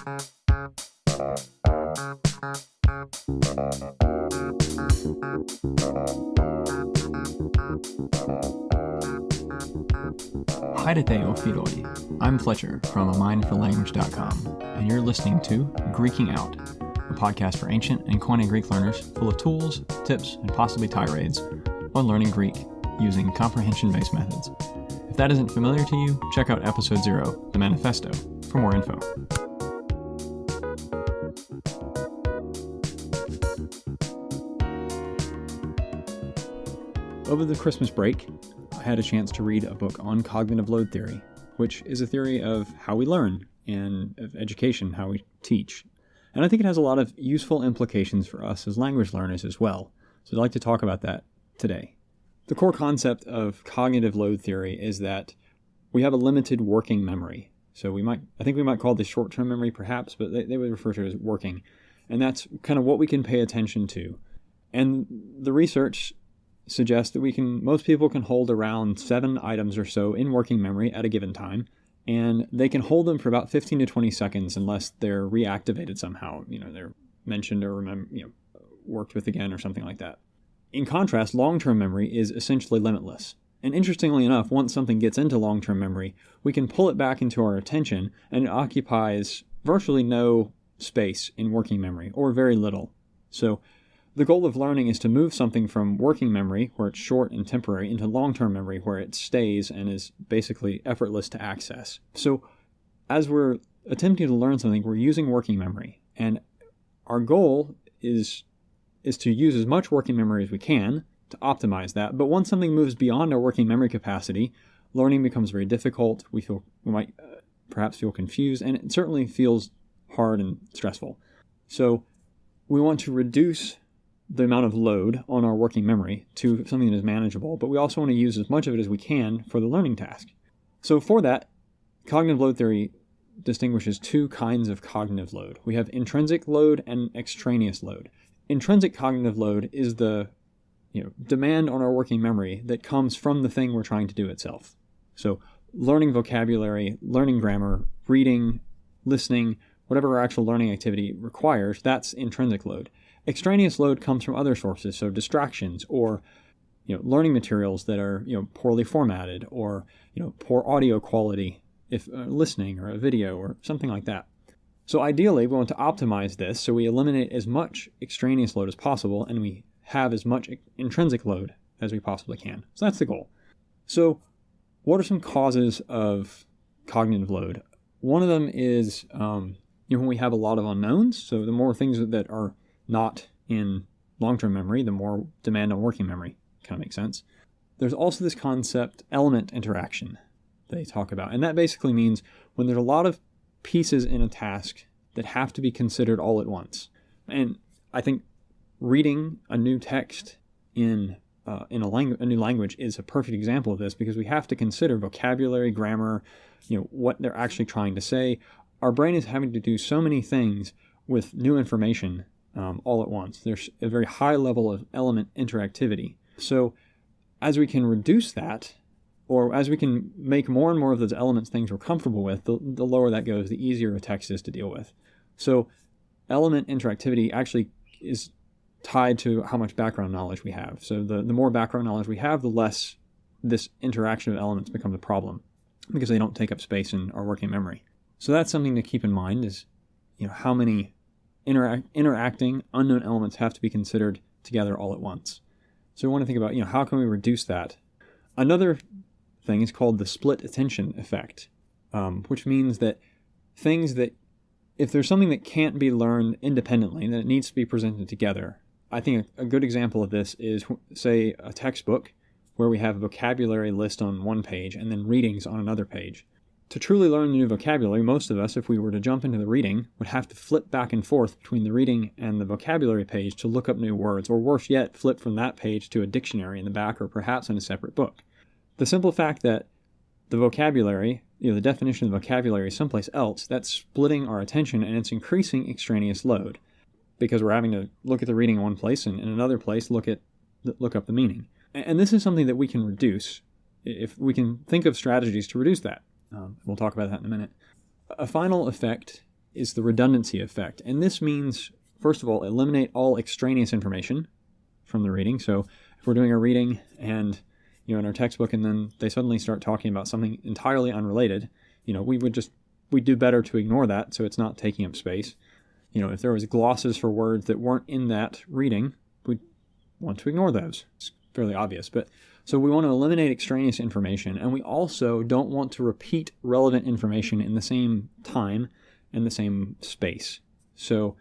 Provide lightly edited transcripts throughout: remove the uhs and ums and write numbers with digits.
Haidete o Filoi. I'm Fletcher from amindforlanguage.com, and you're listening to Greeking Out, a podcast for ancient and Koine Greek learners full of tools, tips, and possibly tirades on learning Greek using comprehension-based methods. If that isn't familiar to you, check out episode 0, The Manifesto, for more info. Over the Christmas break, I had a chance to read a book on cognitive load theory, which is a theory of how we learn and of education, how we teach. And I think it has a lot of useful implications for us as language learners as well. So I'd like to talk about that today. The core concept of cognitive load theory is that we have a limited working memory. So I think we might call this short-term memory perhaps, but they would refer to it as working. And that's kind of what we can pay attention to. And the research suggests that most people can hold around 7 items or so in working memory at a given time, and they can hold them for about 15 to 20 seconds unless they're reactivated somehow. They're mentioned or worked with again or something like that. In contrast, long-term memory is essentially limitless. And interestingly enough, once something gets into long-term memory, we can pull it back into our attention, and it occupies virtually no space in working memory, or very little. So the goal of learning is to move something from working memory, where it's short and temporary, into long-term memory, where it stays and is basically effortless to access. So as we're attempting to learn something, we're using working memory. And our goal is to use as much working memory as we can to optimize that. But once something moves beyond our working memory capacity, learning becomes very difficult. We might perhaps feel confused, and it certainly feels hard and stressful. So we want to reduce the amount of load on our working memory to something that is manageable, but we also want to use as much of it as we can for the learning task. So for that, cognitive load theory distinguishes 2 kinds of cognitive load. We have intrinsic load and extraneous load. Intrinsic cognitive load is the demand on our working memory that comes from the thing we're trying to do itself. So learning vocabulary, learning grammar, reading, listening, whatever our actual learning activity requires, that's intrinsic load. Extraneous load comes from other sources, so distractions or learning materials that are poorly formatted, or poor audio quality if listening, or a video or something like that. So ideally, we want to optimize this so we eliminate as much extraneous load as possible, and we have as much intrinsic load as we possibly can. So that's the goal. So what are some causes of cognitive load? One of them is when we have a lot of unknowns. So the more things that are not in long-term memory, the more demand on working memory. Kind of makes sense. There's also this concept, element interaction, they talk about. And that basically means when there's a lot of pieces in a task that have to be considered all at once. And I think reading a new text in a new language is a perfect example of this, because we have to consider vocabulary, grammar, what they're actually trying to say. Our brain is having to do so many things with new information all at once. There's a very high level of element interactivity. So as we can reduce that, or as we can make more and more of those elements things we're comfortable with, the lower that goes, the easier a text is to deal with. So element interactivity actually is tied to how much background knowledge we have. So the more background knowledge we have, the less this interaction of elements becomes a problem, because they don't take up space in our working memory. So that's something to keep in mind, is how many interacting unknown elements have to be considered together all at once. So we want to think about how can we reduce that. Another thing is called the split attention effect, which means that if there's something that can't be learned independently, then it needs to be presented together. I think a good example of this is, say, a textbook where we have a vocabulary list on one page and then readings on another page. To truly learn the new vocabulary, most of us, if we were to jump into the reading, would have to flip back and forth between the reading and the vocabulary page to look up new words, or worse yet, flip from that page to a dictionary in the back, or perhaps in a separate book. The simple fact that the vocabulary, the definition of vocabulary is someplace else, that's splitting our attention, and it's increasing extraneous load, because we're having to look at the reading in one place and in another place look up the meaning. And this is something that we can reduce if we can think of strategies to reduce that. We'll talk about that in a minute. A final effect is the redundancy effect. And this means, first of all, eliminate all extraneous information from the reading. So if we're doing a reading and, in our textbook, and then they suddenly start talking about something entirely unrelated, we'd do better to ignore that so it's not taking up space. If there was glosses for words that weren't in that reading, we'd want to ignore those. It's fairly obvious. But so we want to eliminate extraneous information, and we also don't want to repeat relevant information in the same time and the same space. So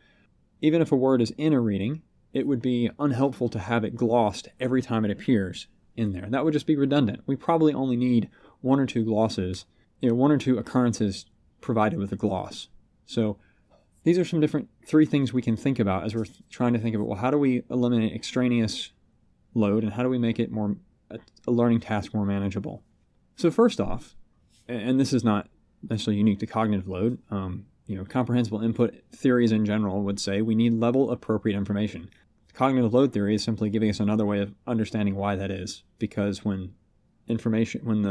even if a word is in a reading, it would be unhelpful to have it glossed every time it appears in there. That would just be redundant. We probably only need one or two glosses, one or two occurrences provided with a gloss. So these are some different 3 things we can think about as we're trying to think about, how do we eliminate extraneous load, and how do we make it a learning task more manageable? So first off, and this is not necessarily unique to cognitive load, comprehensible input theories in general would say we need level appropriate information. Cognitive load theory is simply giving us another way of understanding why that is, because when the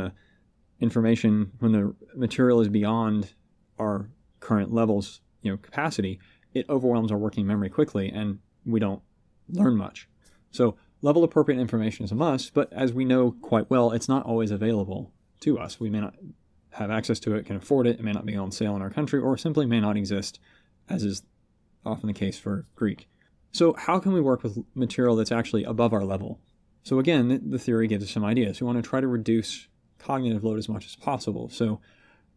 material is beyond our current levels, capacity, it overwhelms our working memory quickly and we don't learn much. So level appropriate information is a must, but as we know quite well, it's not always available to us. We may not have access to it, can afford it, it may not be on sale in our country, or simply may not exist, as is often the case for Greek. So how can we work with material that's actually above our level? So again, the theory gives us some ideas. We want to try to reduce cognitive load as much as possible. So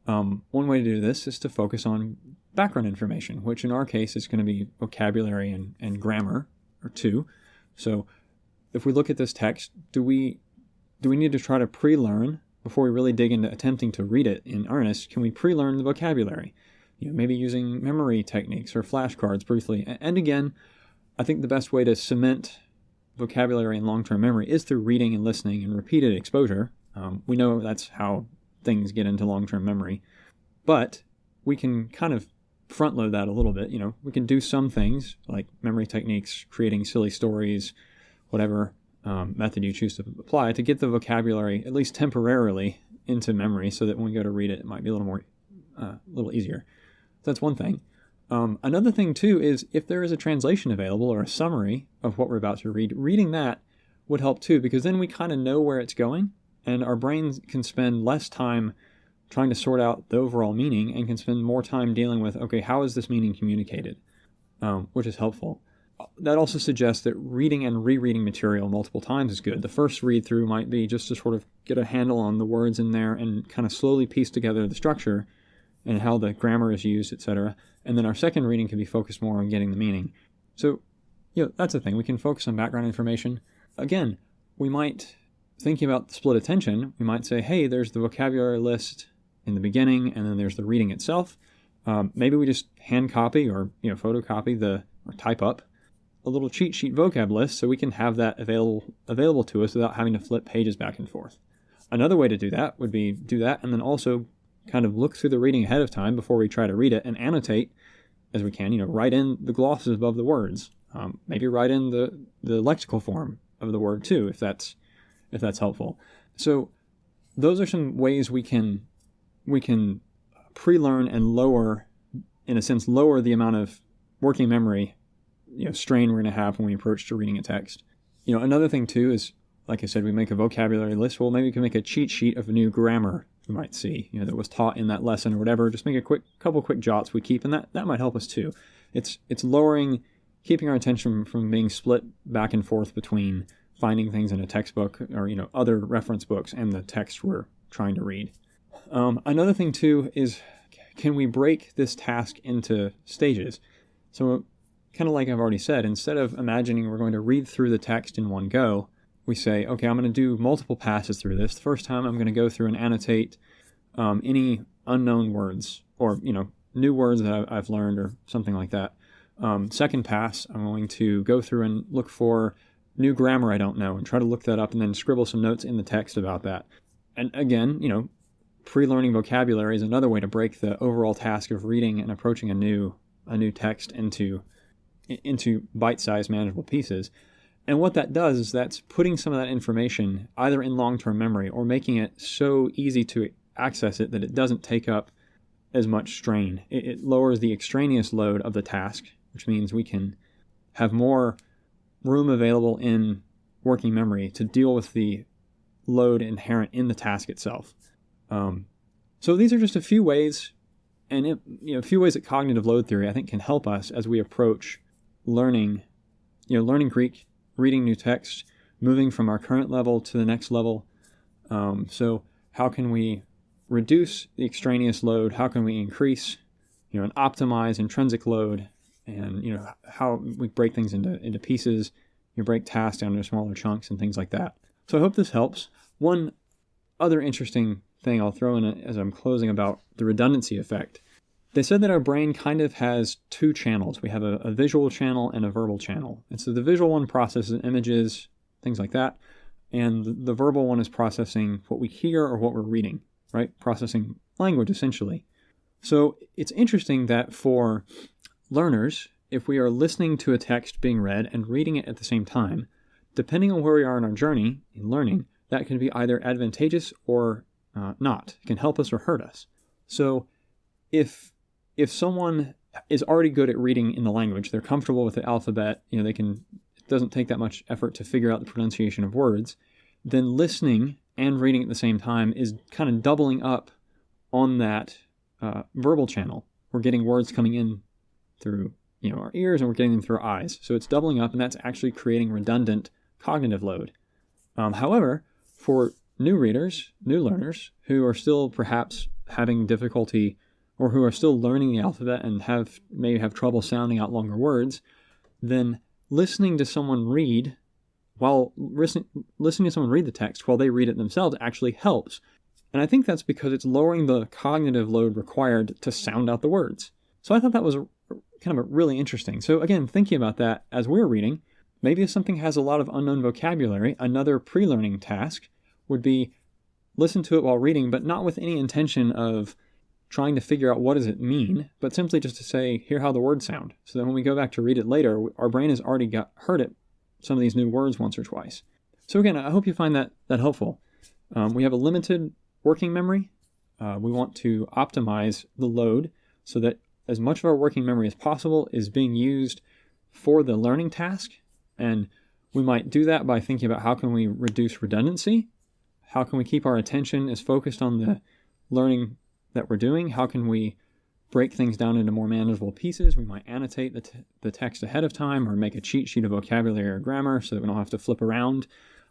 one way to do this is to focus on background information, which in our case is going to be vocabulary and grammar, or 2. So if we look at this text, do we need to try to pre-learn before we really dig into attempting to read it in earnest? Can we pre-learn the vocabulary? Maybe using memory techniques or flashcards briefly. And again, I think the best way to cement vocabulary in long-term memory is through reading and listening and repeated exposure. We know that's how things get into long-term memory. But we can kind of front-load that a little bit. We can do some things like memory techniques, creating silly stories, whatever method you choose to apply, to get the vocabulary, at least temporarily, into memory so that when we go to read it, it might be a little easier. So that's one thing. Another thing, too, is if there is a translation available or a summary of what we're about to read, reading that would help, too, because then we kind of know where it's going, and our brains can spend less time trying to sort out the overall meaning and can spend more time dealing with, okay, how is this meaning communicated, which is helpful. That also suggests that reading and rereading material multiple times is good. The first read through might be just to sort of get a handle on the words in there and kind of slowly piece together the structure and how the grammar is used, etc. And then our second reading can be focused more on getting the meaning. So, that's the thing. We can focus on background information. Again, we might, thinking about the split attention, we might say, hey, there's the vocabulary list in the beginning, and then there's the reading itself. Maybe we just hand copy or photocopy or type up a little cheat sheet vocab list so we can have that available to us without having to flip pages back and forth. Another way to do that would be do that and then also kind of look through the reading ahead of time before we try to read it and annotate as we can, write in the glosses above the words. Maybe write in the lexical form of the word too, if that's helpful. So those are some ways we can pre-learn and lower the amount of working memory strain we're going to have when we approach to reading a text. Another thing too is, like I said, we make a vocabulary list. Well, maybe we can make a cheat sheet of new grammar you might see, that was taught in that lesson or whatever. Just make a couple quick jots we keep, and that might help us too. It's keeping our attention from being split back and forth between finding things in a textbook or other reference books and the text we're trying to read. Another thing too is, can we break this task into stages? So kind of like I've already said, instead of imagining we're going to read through the text in one go, we say, okay, I'm going to do multiple passes through this. The first time I'm going to go through and annotate any unknown words or, new words that I've learned or something like that. Second pass, I'm going to go through and look for new grammar I don't know and try to look that up and then scribble some notes in the text about that. And again, pre-learning vocabulary is another way to break the overall task of reading and approaching a new text into bite-sized manageable pieces. And what that does is that's putting some of that information either in long-term memory or making it so easy to access it that it doesn't take up as much strain. It lowers the extraneous load of the task, which means we can have more room available in working memory to deal with the load inherent in the task itself. So these are just a few ways, and a few ways that cognitive load theory, I think, can help us as we approach learning Greek, reading new text, moving from our current level to the next level. So how can we reduce the extraneous load? How can we increase, and optimize intrinsic load? And, how we break things into pieces, break tasks down into smaller chunks and things like that. So I hope this helps. One other interesting thing I'll throw in as I'm closing about the redundancy effect. They said that our brain kind of has two channels. We have a visual channel and a verbal channel. And so the visual one processes images, things like that. And the verbal one is processing what we hear or what we're reading, right? Processing language, essentially. So it's interesting that for learners, if we are listening to a text being read and reading it at the same time, depending on where we are in our journey in learning, that can be either advantageous or not. It can help us or hurt us. So if someone is already good at reading in the language, they're comfortable with the alphabet, it doesn't take that much effort to figure out the pronunciation of words, then listening and reading at the same time is kind of doubling up on that verbal channel. We're getting words coming in through our ears and we're getting them through our eyes. So it's doubling up, and that's actually creating redundant cognitive load. However, for new readers, new learners who are still perhaps having difficulty or who are still learning the alphabet and maybe have trouble sounding out longer words, then listening to someone read listening to someone read the text while they read it themselves actually helps. And I think that's because it's lowering the cognitive load required to sound out the words. So I thought that was kind of really interesting. So again, thinking about that as we're reading, maybe if something has a lot of unknown vocabulary, another pre-learning task would be listen to it while reading, but not with any intention of trying to figure out what does it mean, but simply just to say, hear how the words sound. So that when we go back to read it later, our brain has already heard it, some of these new words once or twice. So again, I hope you find that helpful. We have a limited working memory. We want to optimize the load so that as much of our working memory as possible is being used for the learning task. And we might do that by thinking about how can we reduce redundancy? How can we keep our attention as focused on the learning that we're doing? How can we break things down into more manageable pieces? We might annotate the text ahead of time or make a cheat sheet of vocabulary or grammar so that we don't have to flip around.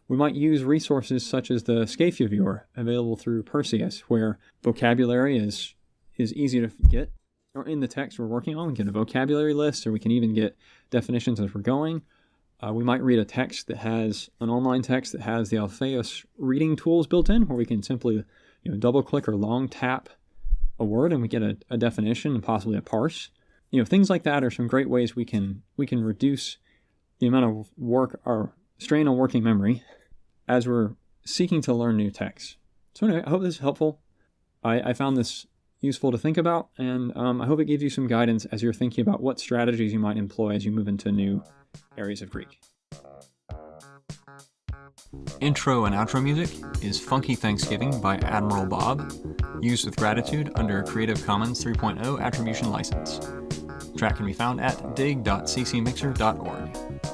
We might use resources such as the Scafia Viewer available through Perseus, where vocabulary is easy to get. Or in the text we're working on, we get a vocabulary list, or we can even get definitions as we're going. We might read a text that has an online text that has the Alpheus reading tools built in, where we can simply double click or long tap a word and we get a definition and possibly a parse. Things like that are some great ways we can reduce the amount of work or strain on working memory as we're seeking to learn new texts. So anyway, I hope this is helpful. I found this useful to think about, and I hope it gives you some guidance as you're thinking about what strategies you might employ as you move into new areas of Greek. Intro and outro music is Funky Thanksgiving by Admiral Bob, used with gratitude under Creative Commons 3.0 Attribution License. The track can be found at dig.ccmixer.org.